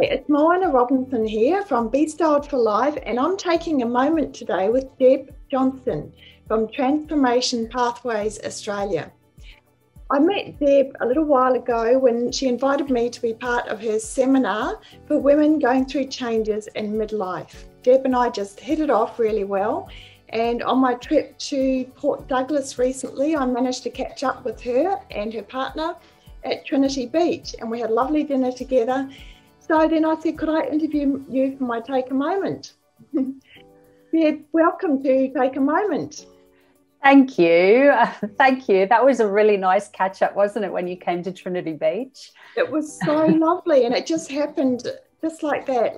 It's Moana Robinson here from Be Styled for Life, and I'm taking a moment today with Deb Johnstone from Transformation Pathways Australia. I met Deb a little while ago when she invited me to be part of her seminar for women going through changes in midlife. Deb and I just hit it off really well, and on my trip to Port Douglas recently, I managed to catch up with her and her partner at Trinity Beach, and we had a lovely dinner together. So then I said, could I interview you for my Take a Moment? Deb, welcome to Take a Moment. Thank you. Thank you. That was a really nice catch up, wasn't it, when you came to Trinity Beach? It was so lovely, and it just happened just like that.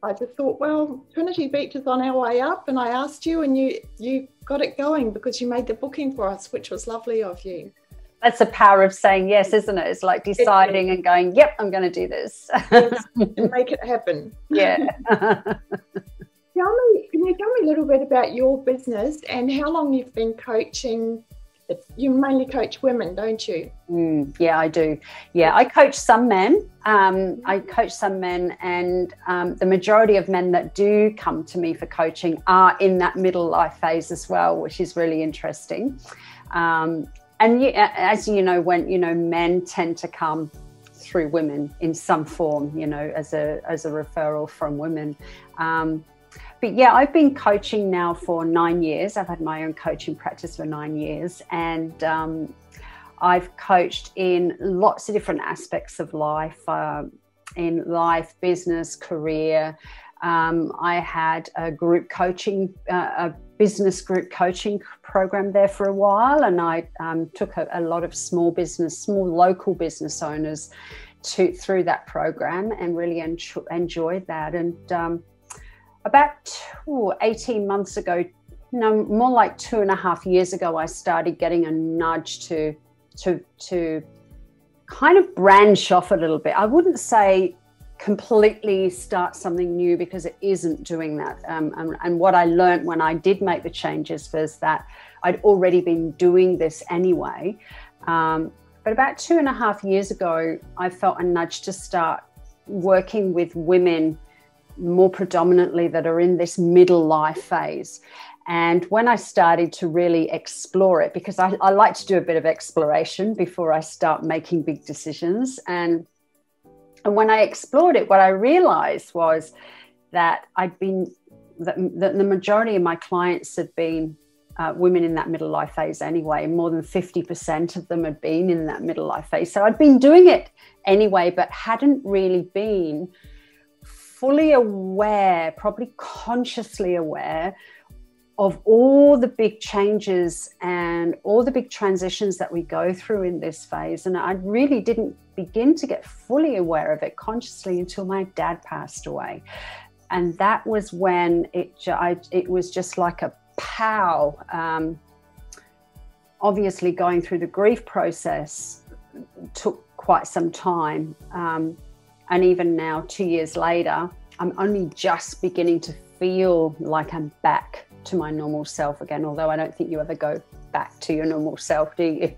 I just thought, well, Trinity Beach is on our way up, and I asked you, and you got it going because you made the booking for us, which was lovely of you. That's the power of saying yes, isn't it? It's like deciding and going, yep, I'm going to do this. Yes, and make it happen. Yeah. Can you tell me a little bit about your business and how long you've been coaching? You mainly coach women, don't you? Yeah, I do. Yeah, I coach some men. And the majority of men that do come to me for coaching are in that middle life phase as well, which is really interesting. And as you know, men tend to come through women in some form, as a referral from women. But yeah, I've been coaching now for 9 years. I've had my own coaching practice for 9 years, and I've coached in lots of different aspects of life, business, career. I had a group coaching, a business group coaching program there for a while, and I took a lot of small local business owners through that program and really enjoyed that. And about 18 months ago, more like 2.5 years ago, I started getting a nudge to kind of branch off a little bit. I wouldn't say completely start something new, because it isn't doing that. And what I learned when I did make the changes was that I'd already been doing this anyway. But about 2.5 years ago, I felt a nudge to start working with women more predominantly that are in this middle life phase. And when I started to really explore it, because I like to do a bit of exploration before I start making big decisions. And when I explored it, what I realized was that the majority of my clients had been women in that middle life phase anyway. More than 50% of them had been in that middle life phase. So I'd been doing it anyway, but hadn't really been fully aware, probably consciously aware, of all the big changes and all the big transitions that we go through in this phase. And I really didn't begin to get fully aware of it consciously until my dad passed away. And that was when it was just like a pow. Obviously, going through the grief process took quite some time. And even now, 2 years later, I'm only just beginning to feel like I'm back to my normal self again, although I don't think you ever go back to your normal self, do you?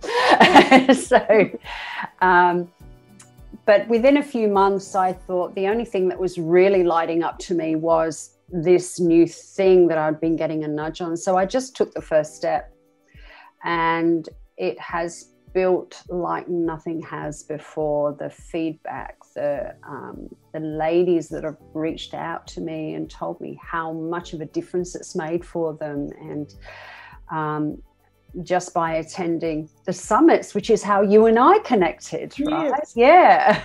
But within a few months, I thought the only thing that was really lighting up to me was this new thing that I'd been getting a nudge on. So I just took the first step, and it has built like nothing has before. The feedback, the ladies that have reached out to me and told me how much of a difference it's made for them, and just by attending the summits, which is how you and I connected, right? Yes. Yeah.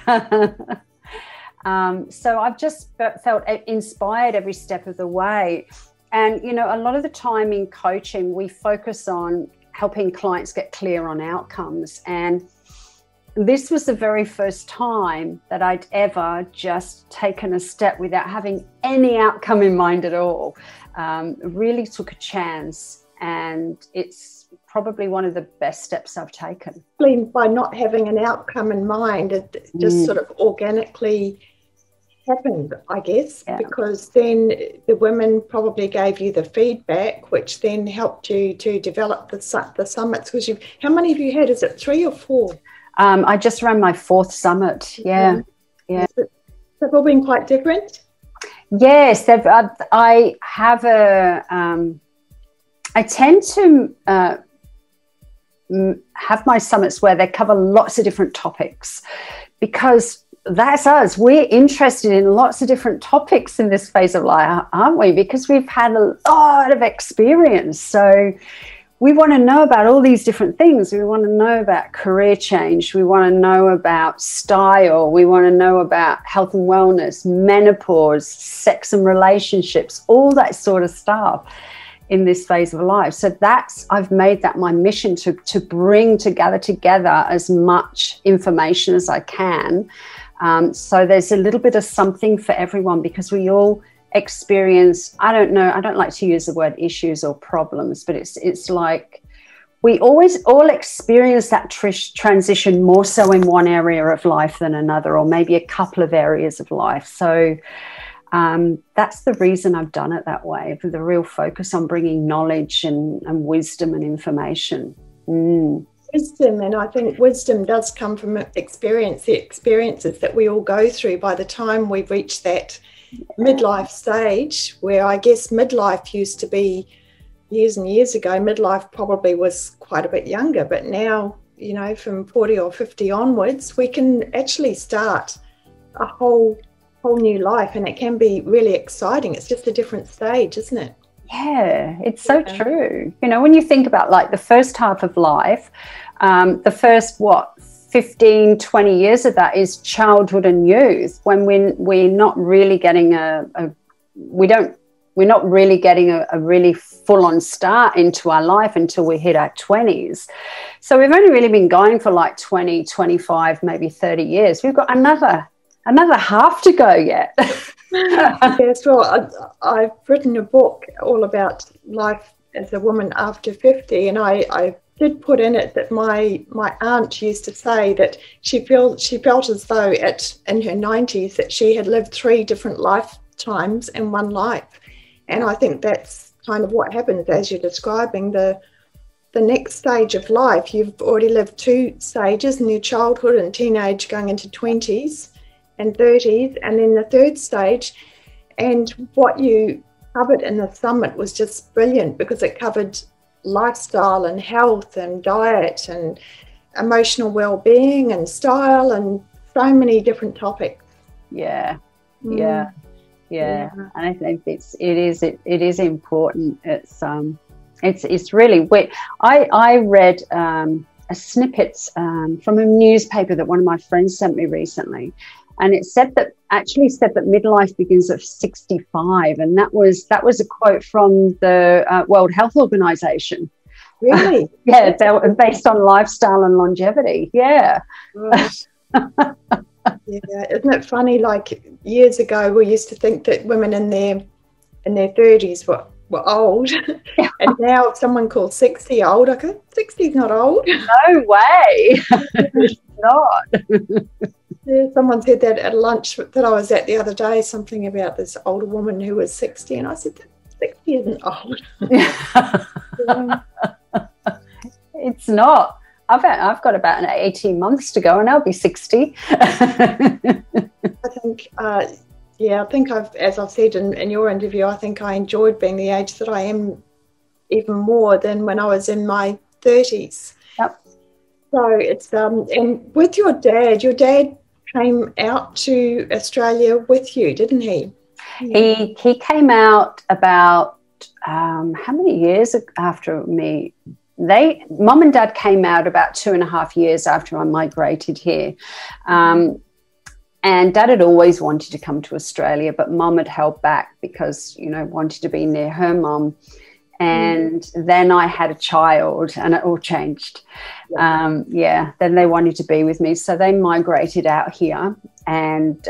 So I've just felt inspired every step of the way. And, a lot of the time in coaching, we focus on helping clients get clear on outcomes. And this was the very first time that I'd ever just taken a step without having any outcome in mind at all. Really took a chance, and it's probably one of the best steps I've taken. By not having an outcome in mind, it just sort of organically happened, I guess, because then the women probably gave you the feedback, which then helped you to develop the summits. Because how many have you had? Is it 3 or 4? I just ran my 4th summit. Yeah. They've all been quite different? Yes, I have I tend to have my summits where they cover lots of different topics, because that's us. We're interested in lots of different topics in this phase of life, aren't we? Because we've had a lot of experience. So we want to know about all these different things. We want to know about career change. We want to know about style. We want to know about health and wellness, menopause, sex and relationships, all that sort of stuff in this phase of life. So I've made that my mission to gather together as much information as I can. So there's a little bit of something for everyone, because we all experience, I don't like to use the word issues or problems, but it's like we always all experience that transition more so in one area of life than another, or maybe a couple of areas of life. So that's the reason I've done it that way, with a real focus on bringing knowledge and wisdom and information. Wisdom, and I think wisdom does come from experience, the experiences that we all go through by the time we've reached that midlife stage, where I guess midlife used to be years and years ago. Midlife probably was quite a bit younger, but now, you know, from 40 or 50 onwards, we can actually start a whole new life, and it can be really exciting. It's just a different stage, isn't it? Yeah, it's so true. You know, when you think about like the first half of life, the first 15, 20 years of that is childhood and youth, when we're not really getting we're not really getting a really full-on start into our life until we hit our 20s. So we've only really been going for like 20, 25, maybe 30 years. We've got another half to go yet. Yes, well, I've written a book all about life as a woman after 50, and I did put in it that my aunt used to say that she felt as though in her 90s that she had lived 3 different lifetimes in one life. And I think that's kind of what happens as you're describing the next stage of life. You've already lived 2 stages in your childhood and teenage, going into 20s and 30s, and then the 3rd stage. And what you covered in the summit was just brilliant, because it covered lifestyle and health and diet and emotional well-being and style and so many different topics. Yeah. And I think it is important. It's really, I read a snippet from a newspaper that one of my friends sent me recently, and it said that midlife begins at 65, and that was a quote from the World Health Organization. Really? Yeah, they were based on lifestyle and longevity. Yeah. Right. Yeah, isn't it funny? Like years ago, we used to think that women in their 30s were old, and now if someone calls 60 old, I go, 60 is not old. No way. It's not. Yeah, someone said that at lunch that I was at the other day, something about this older woman who was 60, and I said, 60 isn't old. Yeah. It's not. I've got about 18 months to go, and I'll be 60. I think as I've said in your interview, I think I enjoyed being the age that I am even more than when I was in my 30s. Yep. So it's and with your dad came out to Australia with you, didn't he? He came out about how many years after me? Mum and Dad came out about 2.5 years after I migrated here. And Dad had always wanted to come to Australia, but Mum had held back because, wanted to be near her mum. And then I had a child, and it all changed. Then they wanted to be with me, so they migrated out here. And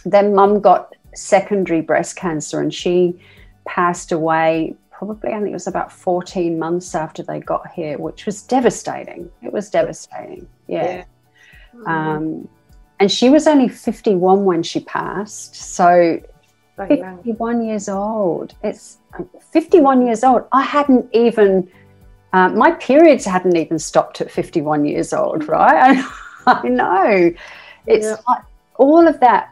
then Mum got secondary breast cancer, and she passed away probably, I think it was about 14 months after they got here, which was devastating. It was devastating, yeah. And she was only 51 when she passed, so 51 years old. It's 51 years old. I hadn't even, my periods hadn't even stopped at 51 years old, right? I know. It's like all of that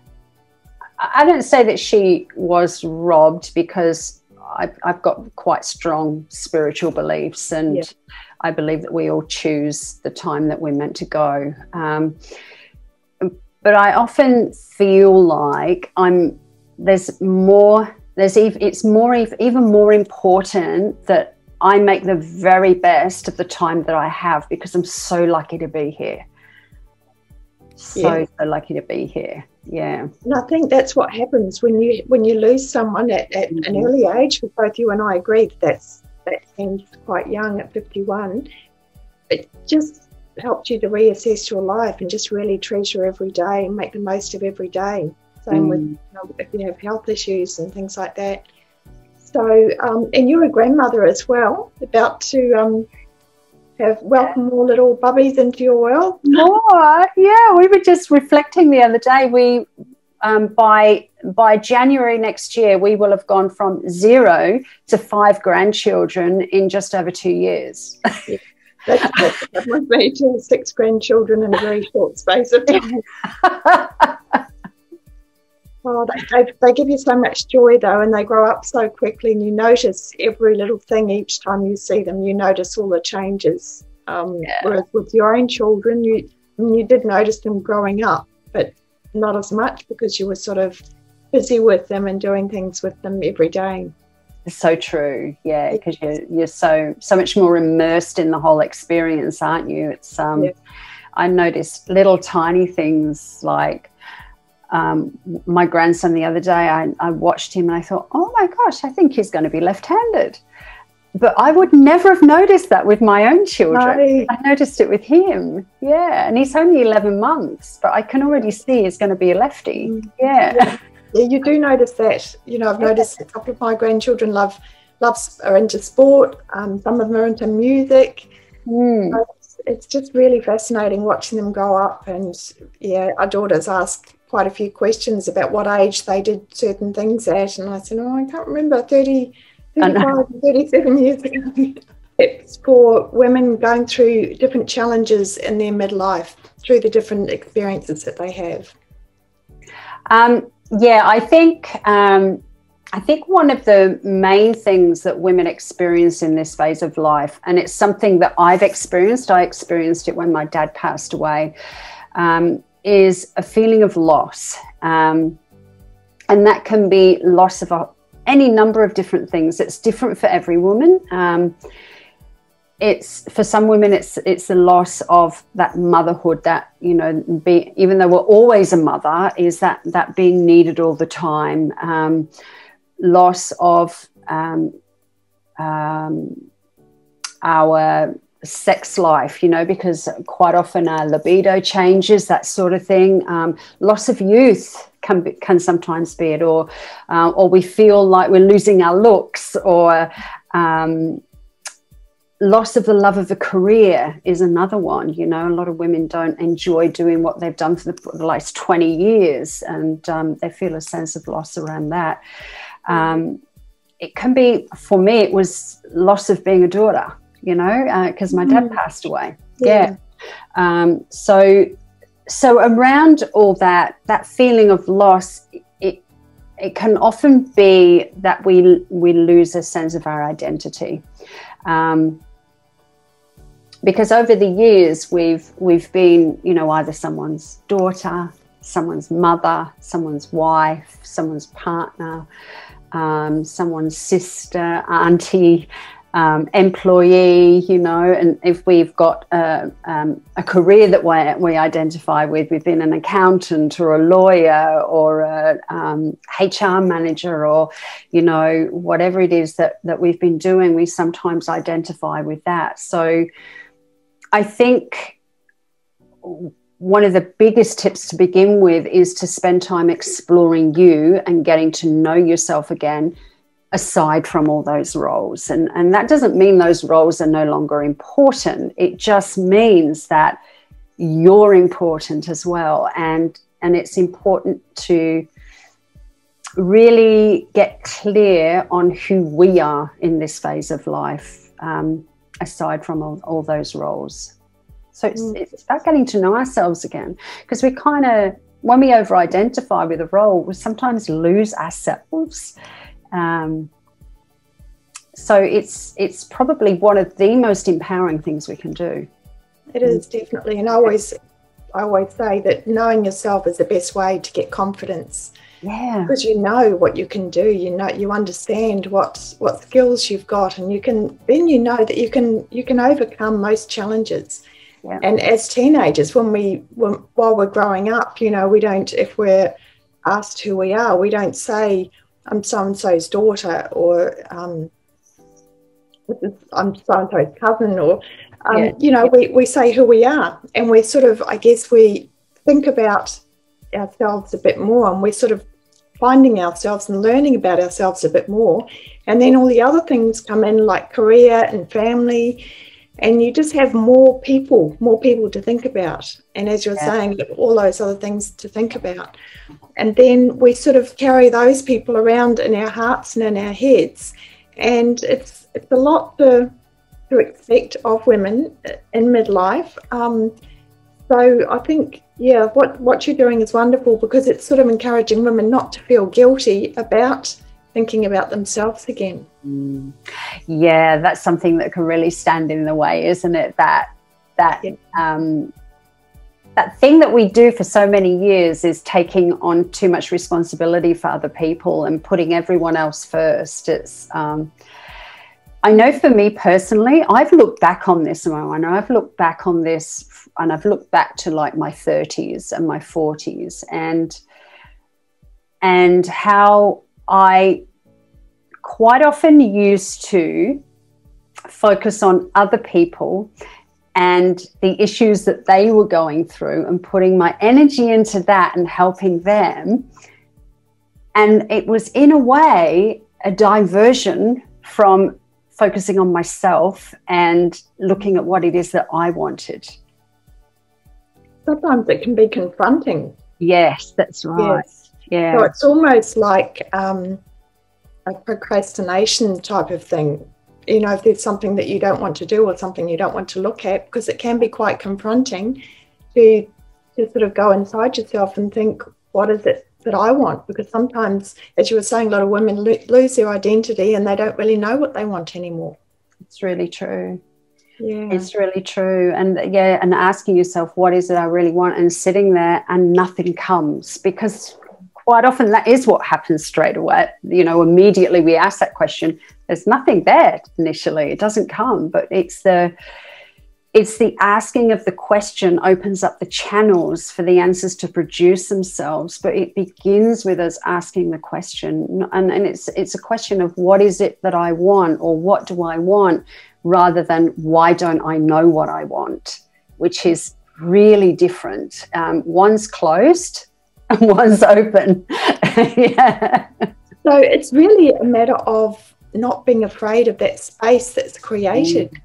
I don't say that she was robbed, because I've got quite strong spiritual beliefs, and I believe that we all choose the time that we're meant to go. But I often feel like it's even more important that I make the very best of the time that I have, because I'm so lucky to be here. So lucky to be here. Yeah. And I think that's what happens when you lose someone at an early age. Because both you and I agreed that seems quite young at 51. It just helped you to reassess your life and just really treasure every day and make the most of every day. Same with if you have health issues and things like that. So, and you're a grandmother as well, about to have welcome more little bubbies into your world. Oh, yeah, we were just reflecting the other day. We by January next year, we will have gone from 0 to 5 grandchildren in just over 2 years. Yeah. That was me too, 6 grandchildren in a very short space of time. Oh, they give you so much joy though, and they grow up so quickly, and you notice every little thing each time you see them. You notice all the changes. Whereas with your own children, you did notice them growing up, but not as much, because you were sort of busy with them and doing things with them every day. It's so true, yeah, because you're so much more immersed in the whole experience, aren't you? It's I noticed little tiny things like my grandson the other day. I watched him and I thought, oh my gosh, I think he's going to be left-handed. But I would never have noticed that with my own children. No. I noticed it with him, and he's only 11 months, but I can already see he's going to be a lefty. Yeah, you do notice that. I've noticed a couple of my grandchildren are into sport. Some of them are into music. It's just really fascinating watching them grow up. And our daughters ask quite a few questions about what age they did certain things at, and I said, I can't remember, 35, 37 years ago. It's for women going through different challenges in their midlife through the different experiences that they have. I think one of the main things that women experience in this phase of life, and it's something that I've experienced, I experienced it when my dad passed away, is a feeling of loss. And that can be loss of any number of different things. It's different for every woman. It's for some women, it's the loss of that motherhood, that, even though we're always a mother, is that being needed all the time. Loss of our sex life, because quite often our libido changes, that sort of thing. Loss of youth can sometimes be it, or we feel like we're losing our looks, or loss of the love of a career is another one. A lot of women don't enjoy doing what they've done for the last 20 years, and they feel a sense of loss around that. It can be, for me, it was loss of being a daughter, because my dad passed away. So around all that feeling of loss, it can often be that we lose a sense of our identity. Because over the years we've been, either someone's daughter, someone's mother, someone's wife, someone's partner, someone's sister, auntie, employee, and if we've got a career that we identify with, we've been an accountant or a lawyer or a HR manager, or whatever it is that we've been doing, we sometimes identify with that. So I think one of the biggest tips to begin with is to spend time exploring you and getting to know yourself again, aside from all those roles. And that doesn't mean those roles are no longer important. It just means that you're important as well. And it's important to really get clear on who we are in this phase of life, aside from all those roles. So it's about getting to know ourselves again, because we kind of when we over-identify with a role, we sometimes lose ourselves. So it's probably one of the most empowering things we can do. It is, definitely. And I always say that knowing yourself is the best way to get confidence. Yeah. Because you know what you can do, you understand what skills you've got, and then you know that you can overcome most challenges. Yeah. And as teenagers, while we're growing up, we don't, if we're asked who we are, we don't say I'm so and so's daughter, or I'm so and so's cousin, or we say who we are, and we're sort of, I guess, we think about ourselves a bit more, and we're sort of finding ourselves and learning about ourselves a bit more. And then all the other things come in, like career and family, and you just have more people to think about. And as you're saying, all those other things to think about. And then we sort of carry those people around in our hearts and in our heads. And it's a lot to expect of women in midlife. So I think, what you're doing is wonderful, because it's sort of encouraging women not to feel guilty about thinking about themselves again. Yeah, that's something that can really stand in the way, isn't it? That thing that we do for so many years is taking on too much responsibility for other people and putting everyone else first. It's I know for me personally, I've looked back on this, Moana. I've looked back on this, and I've looked back to like my 30s and my 40s, and how I quite often used to focus on other people and the issues that they were going through, and putting my energy into that and helping them. And it was, in a way, a diversion from focusing on myself and looking at what it is that I wanted. Sometimes it can be confronting. Yes, that's right. Yes. Yeah. So it's almost like a procrastination type of thing. If there's something that you don't want to do, or something you don't want to look at, because it can be quite confronting to sort of go inside yourself and think, what is it that I want? Because sometimes, as you were saying, a lot of women lose their identity and they don't really know what they want anymore. It's really true. Yeah, it's really true. And and asking yourself, what is it I really want? And sitting there and nothing comes, because quite often that is what happens straight away. Immediately we ask that question, there's nothing there initially. It doesn't come, but it's the asking of the question opens up the channels for the answers to produce themselves. But it begins with us asking the question, and it's a question of, what is it that I want, or what do I want, rather than why don't I know what I want, which is really different. One's closed and one's open. Yeah. So it's really a matter of not being afraid of that space that's created.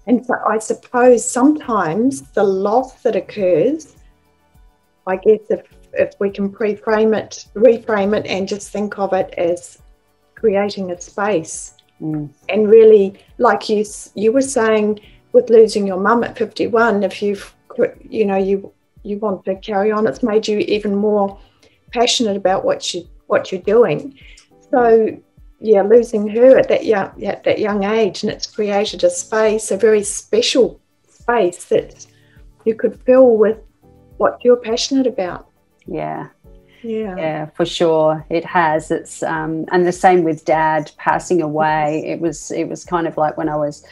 And so I suppose sometimes the loss that occurs, I guess if we can reframe it and just think of it as creating a space. And really, like you were saying, with losing your mum at 51, if you want to carry on, it's made you even more passionate about what you're doing. So losing her at that young age, and it's created a space, a very special space that you could fill with what you're passionate about. Yeah, for sure, it has. It's and the same with Dad passing away. It was kind of like when I was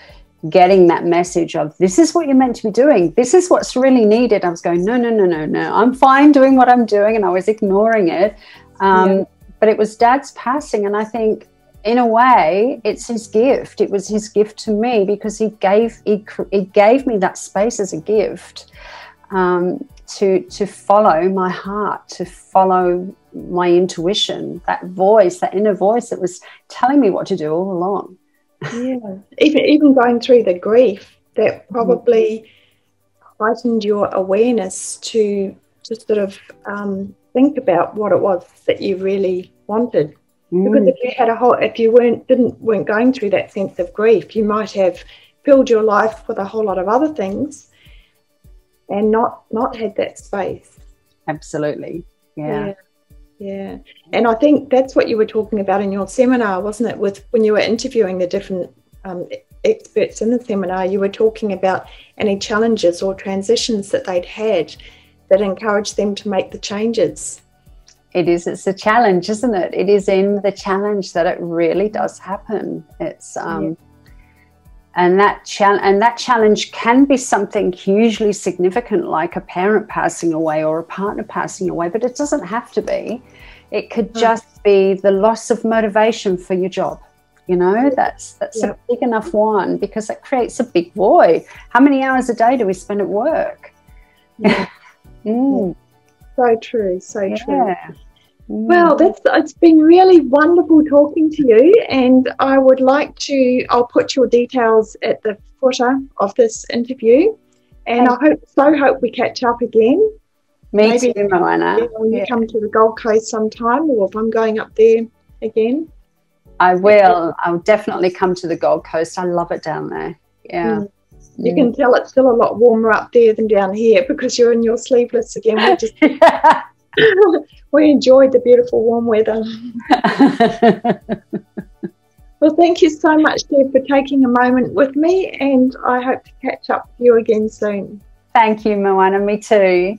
getting that message of, this is what you're meant to be doing, this is what's really needed, I was going, no, I'm fine doing what I'm doing, and I was ignoring it. But it was Dad's passing, and I think, in a way, it's his gift. It was his gift to me, because he gave me that space as a gift, to follow my heart, to follow my intuition, that voice, that inner voice that was telling me what to do all along. Yeah, even going through the grief, that probably heightened your awareness to sort of think about what it was that you really wanted. Because if you weren't going through that sense of grief, you might have filled your life with a whole lot of other things and not had that space. Absolutely. Yeah. Yeah. And I think that's what you were talking about in your seminar, wasn't it? With when you were interviewing the different experts in the seminar, you were talking about any challenges or transitions that they'd had that encouraged them to make the changes. It's a challenge, isn't it? It is in the challenge that it really does happen. It's and that challenge can be something hugely significant, like a parent passing away or a partner passing away, but it doesn't have to be. It could just be the loss of motivation for your job. You know, that's a big enough one, because it creates a big void. How many hours a day do we spend at work? So true, so true. Well, it's been really wonderful talking to you, and I'll put your details at the footer of this interview, and I hope we catch up again. Maybe too, Moana. When you come to the Gold Coast sometime, or if I'm going up there again. I will. I'll definitely come to the Gold Coast. I love it down there. Yeah. You can tell it's still a lot warmer up there than down here, because you're in your sleeveless again. We enjoyed the beautiful warm weather. Well, thank you so much, Deb, for taking a moment with me, and I hope to catch up with you again soon. Thank you, Moana. Me too.